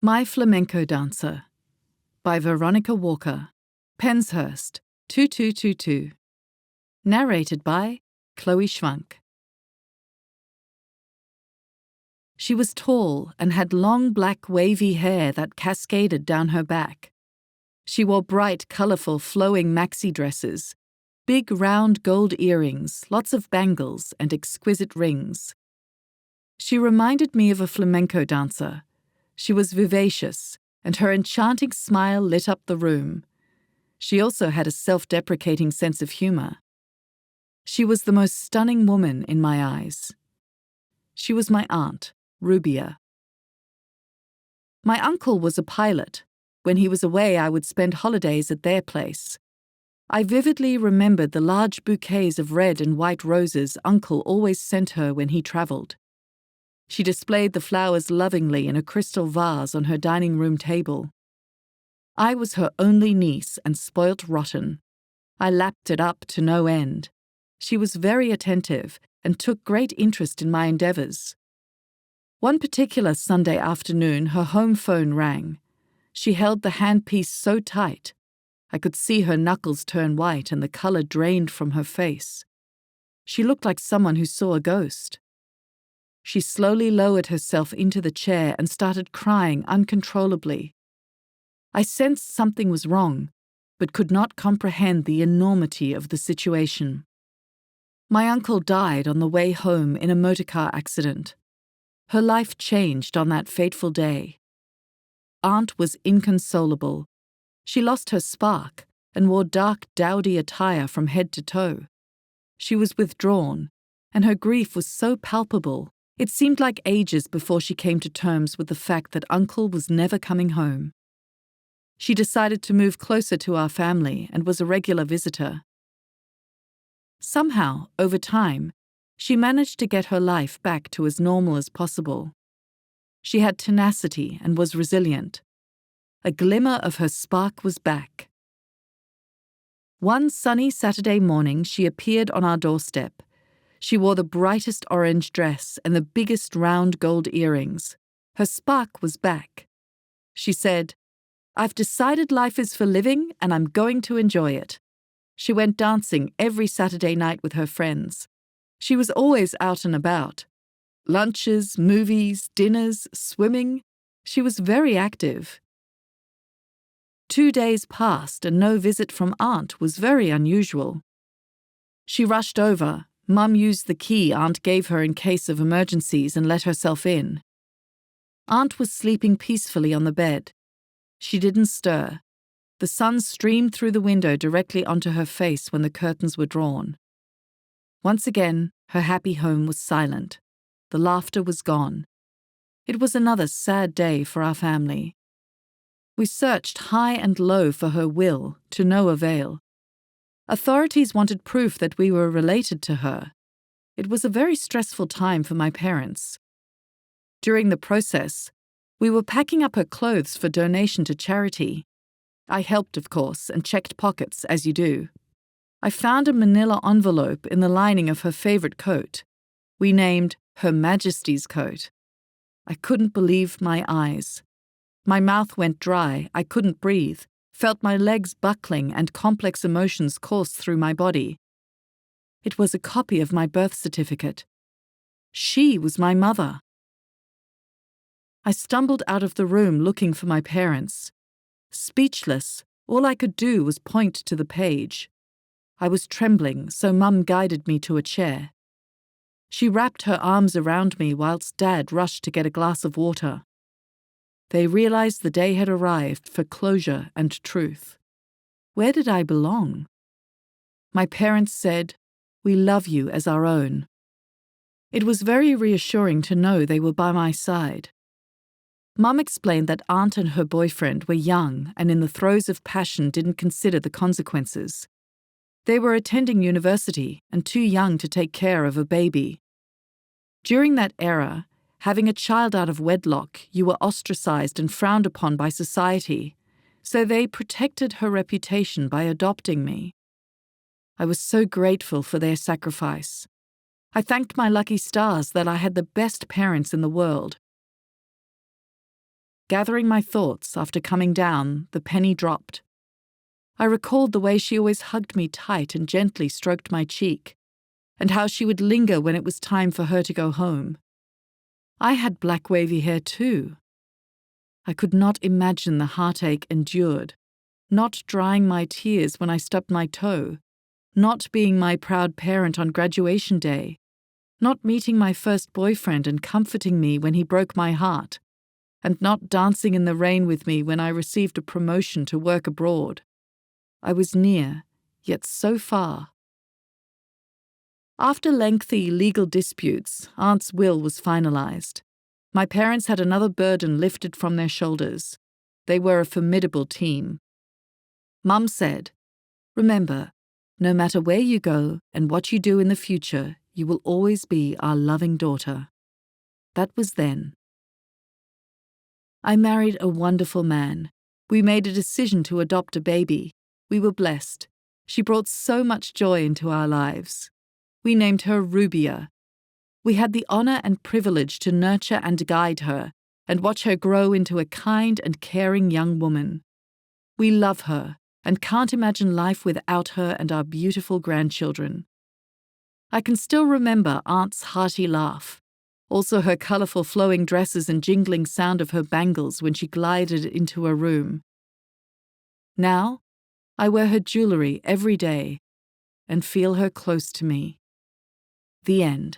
My Flamenco Dancer by Veronica Walker, Penshurst, 2222. Narrated by Chloe Schwank. She was tall and had long black wavy hair that cascaded down her back. She wore bright, colourful, flowing maxi dresses, big round gold earrings, lots of bangles and exquisite rings. She reminded me of a flamenco dancer. She was vivacious, and her enchanting smile lit up the room. She also had a self-deprecating sense of humour. She was the most stunning woman in my eyes. She was my aunt, Rubia. My uncle was a pilot. When he was away, I would spend holidays at their place. I vividly remembered the large bouquets of red and white roses Uncle always sent her when he travelled. She displayed the flowers lovingly in a crystal vase on her dining room table. I was her only niece and spoilt rotten. I lapped it up to no end. She was very attentive and took great interest in my endeavours. One particular Sunday afternoon, her home phone rang. She held the handpiece so tight. I could see her knuckles turn white and the colour drained from her face. She looked like someone who saw a ghost. She slowly lowered herself into the chair and started crying uncontrollably. I sensed something was wrong, but could not comprehend the enormity of the situation. My uncle died on the way home in a motorcar accident. Her life changed on that fateful day. Aunt was inconsolable. She lost her spark and wore dark, dowdy attire from head to toe. She was withdrawn, and her grief was so palpable. It seemed like ages before she came to terms with the fact that Uncle was never coming home. She decided to move closer to our family and was a regular visitor. Somehow, over time, she managed to get her life back to as normal as possible. She had tenacity and was resilient. A glimmer of her spark was back. One sunny Saturday morning, she appeared on our doorstep. She wore the brightest orange dress and the biggest round gold earrings. Her spark was back. She said, "I've decided life is for living and I'm going to enjoy it." She went dancing every Saturday night with her friends. She was always out and about. Lunches, movies, dinners, swimming. She was very active. 2 days passed and no visit from Aunt was very unusual. She rushed over. Mum used the key Aunt gave her in case of emergencies and let herself in. Aunt was sleeping peacefully on the bed. She didn't stir. The sun streamed through the window directly onto her face when the curtains were drawn. Once again, her happy home was silent. The laughter was gone. It was another sad day for our family. We searched high and low for her will, to no avail. Authorities wanted proof that we were related to her. It was a very stressful time for my parents. During the process, we were packing up her clothes for donation to charity. I helped, of course, and checked pockets, as you do. I found a manila envelope in the lining of her favourite coat. We named Her Majesty's coat. I couldn't believe my eyes. My mouth went dry, I couldn't breathe, felt my legs buckling and complex emotions course through my body. It was a copy of my birth certificate. She was my mother. I stumbled out of the room looking for my parents. Speechless, all I could do was point to the page. I was trembling, so Mum guided me to a chair. She wrapped her arms around me whilst Dad rushed to get a glass of water. They realized the day had arrived for closure and truth. Where did I belong? My parents said, "We love you as our own." It was very reassuring to know they were by my side. Mum explained that Aunt and her boyfriend were young and in the throes of passion didn't consider the consequences. They were attending university and too young to take care of a baby. During that era, having a child out of wedlock, you were ostracized and frowned upon by society, so they protected her reputation by adopting me. I was so grateful for their sacrifice. I thanked my lucky stars that I had the best parents in the world. Gathering my thoughts after coming down, the penny dropped. I recalled the way she always hugged me tight and gently stroked my cheek, and how she would linger when it was time for her to go home. I had black wavy hair too. I could not imagine the heartache endured, not drying my tears when I stubbed my toe, not being my proud parent on graduation day, not meeting my first boyfriend and comforting me when he broke my heart, and not dancing in the rain with me when I received a promotion to work abroad. I was near, yet so far. After lengthy legal disputes, Aunt's will was finalized. My parents had another burden lifted from their shoulders. They were a formidable team. Mum said, "Remember, no matter where you go and what you do in the future, you will always be our loving daughter." That was then. I married a wonderful man. We made a decision to adopt a baby. We were blessed. She brought so much joy into our lives. We named her Rubia. We had the honor and privilege to nurture and guide her and watch her grow into a kind and caring young woman. We love her and can't imagine life without her and our beautiful grandchildren. I can still remember Aunt's hearty laugh, also her colorful flowing dresses and jingling sound of her bangles when she glided into a room. Now, I wear her jewelry every day and feel her close to me. The end.